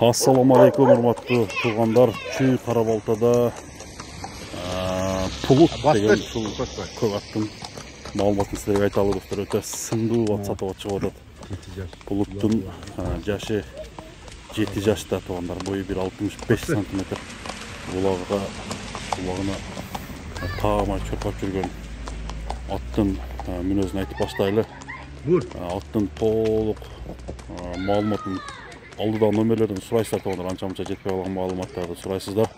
Assalamu alaikum урматтуу туугандар. Чүй Карабалтада Пулут деген ушул көк аттын маалыматын силерге айталы достор. Өтө сындуу ат сатып чыгып атат. Пулуттун жашы 7 жашта туугандар. Бою 1,65 см. Булагына таамай чуркап жүргөн аттын мүнөзүн айтып баштайлы. Аттын толук маалыматын алдыдан номерлерден сурайсыздар туугандар, анча-мынча жетпей калган маалыматтарды сурайсыздар.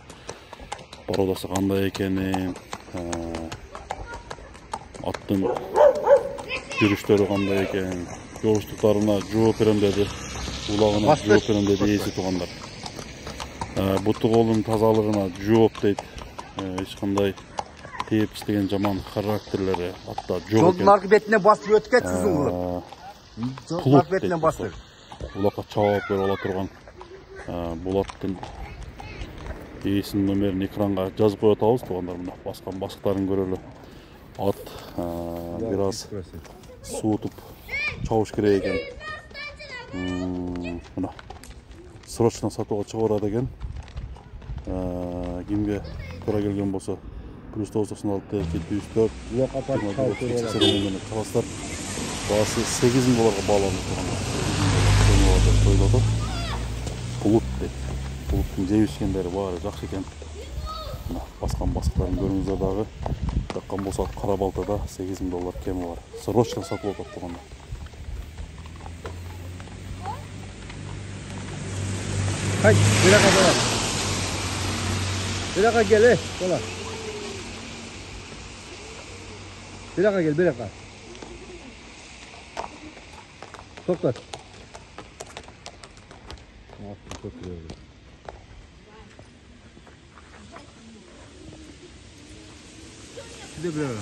Породасы кандай экенин, аттын жүрүштөрү кандай экенин, жоочтуктарына жооп берем деди, улагына жооп берем деди ээси туугандар. Буту колунун тазалыгына жооп дейт. Эч кандай тээп иштеген жаман характерлери атта жок экен. Жолдун аркы бетине басып өтүп кетсиздин кылып. Жолдун аркы бетине басып. Улакка чаап берип ала турган бул аттын ээсинин номерин экранга жазып коюп атабыз туугандар. Мына баскан басыктарын көрөлү. Ат бир аз суутуп чабыш керек экен. Мына срочно сатууга чыгып барат экен. Кимге туура келген болсо +996 704 чаластар. Баасы $8,000 бааланып турган. Пулут дейт. Пулуттун жеп ичкендери баары жакшы экен. Мына баскан басыктарын көрүңүздөр дагы. Жаккан болсо Карабалтада $8,000 кеми бар. Срочно сатып атат турган. Haydi, biraga bola. Biraga gel, bola. Biraga gel, biraga. Toplat. Çok güzel. Bir de biraga.